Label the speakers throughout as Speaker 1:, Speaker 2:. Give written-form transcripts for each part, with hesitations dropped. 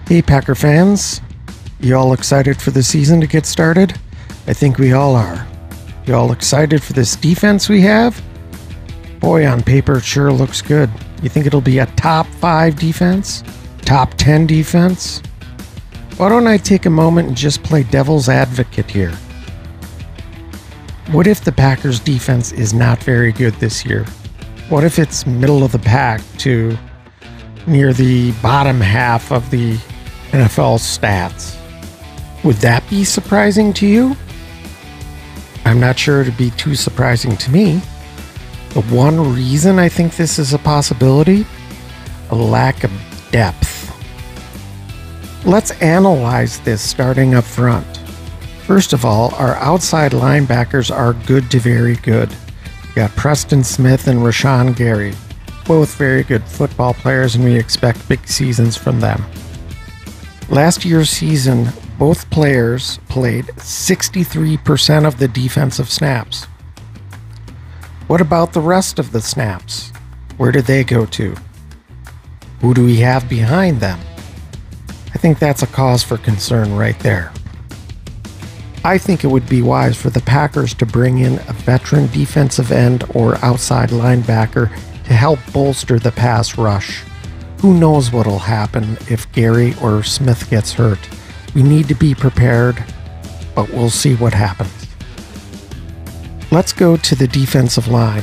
Speaker 1: Hey Packer fans, you all excited for the season to get started? I think we all are. You all excited for this defense we have? Boy, on paper it sure looks good. You think it'll be a top 5 defense? Top 10 defense? Why don't I take a moment and just play devil's advocate here? What if the Packers defense is not very good this year? What if it's middle of the pack to near the bottom half of the NFL stats? Would that be surprising to you? I'm not sure it'd be too surprising to me. The one reason I think this is a possibility, a lack of depth. Let's analyze this starting up front. First of all, our outside linebackers are good to very good. We got Preston Smith and Rashawn Gary, both very good football players, and we expect big seasons from them. Last year's season, both players played 63% of the defensive snaps. What about the rest of the snaps? Where did they go to? Who do we have behind them? I think that's a cause for concern right there. I think it would be wise for the Packers to bring in a veteran defensive end or outside linebacker to help bolster the pass rush. Who knows what'll happen if Gary or Smith gets hurt? We need to be prepared, but we'll see what happens. Let's go to the defensive line.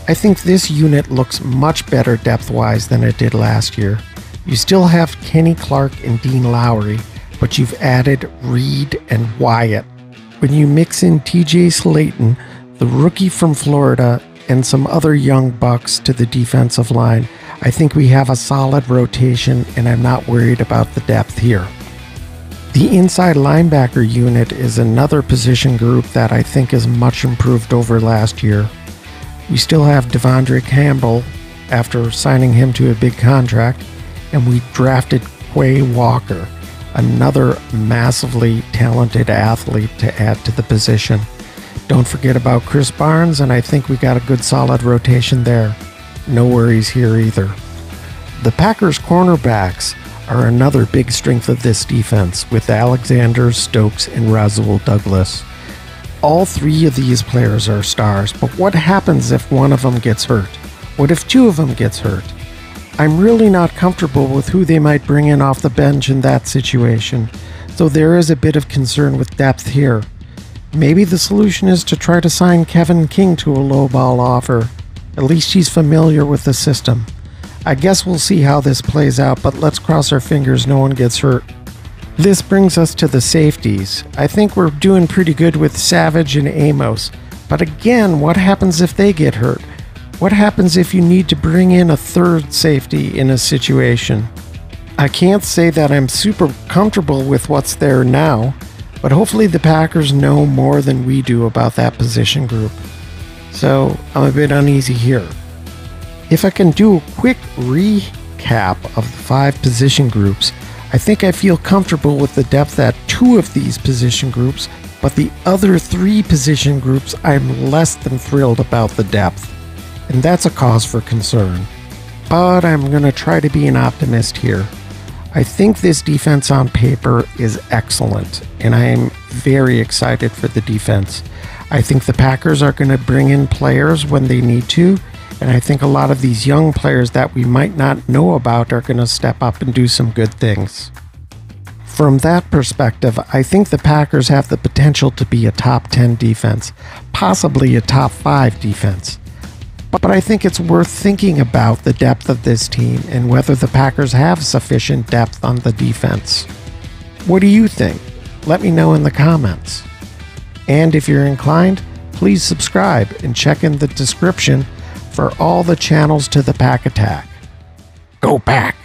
Speaker 1: I think this unit looks much better depth-wise than it did last year. You still have Kenny Clark and Dean Lowry, but you've added Reed and Wyatt. When you mix in TJ Slaton, the rookie from Florida, and some other young bucks to the defensive line, I think we have a solid rotation, and I'm not worried about the depth here. The inside linebacker unit is another position group that I think is much improved over last year. We still have Devondre Campbell after signing him to a big contract, and we drafted Quay Walker, another massively talented athlete to add to the position. Don't forget about Chris Barnes, and I think we got a good solid rotation there. No worries here either. The Packers cornerbacks are another big strength of this defense with Alexander, Stokes, and Rasul Douglas. All three of these players are stars, but what happens if one of them gets hurt? What if two of them gets hurt? I'm really not comfortable with who they might bring in off the bench in that situation, so there is a bit of concern with depth here. Maybe the solution is to try to sign Kevin King to a low-ball offer. At least he's familiar with the system. I guess we'll see how this plays out, but let's cross our fingers no one gets hurt. This brings us to the safeties. I think we're doing pretty good with Savage and Amos, but again, what happens if they get hurt? What happens if you need to bring in a third safety in a situation? I can't say that I'm super comfortable with what's there now, but hopefully the Packers know more than we do about that position group. So I'm a bit uneasy here. If I can do a quick recap of the 5 position groups, I think I feel comfortable with the depth at 2 of these position groups, but the other 3 position groups I'm less than thrilled about the depth. And that's a cause for concern. But I'm going to try to be an optimist here. I think this defense on paper is excellent, and I am very excited for the defense. I think the Packers are going to bring in players when they need to, and I think a lot of these young players that we might not know about are going to step up and do some good things. From that perspective, I think the Packers have the potential to be a top 10 defense, possibly a top 5 defense. But I think it's worth thinking about the depth of this team and whether the Packers have sufficient depth on the defense. What do you think? Let me know in the comments. And if you're inclined, please subscribe and check in the description for all the channels to the Pack Attack. Go Pack!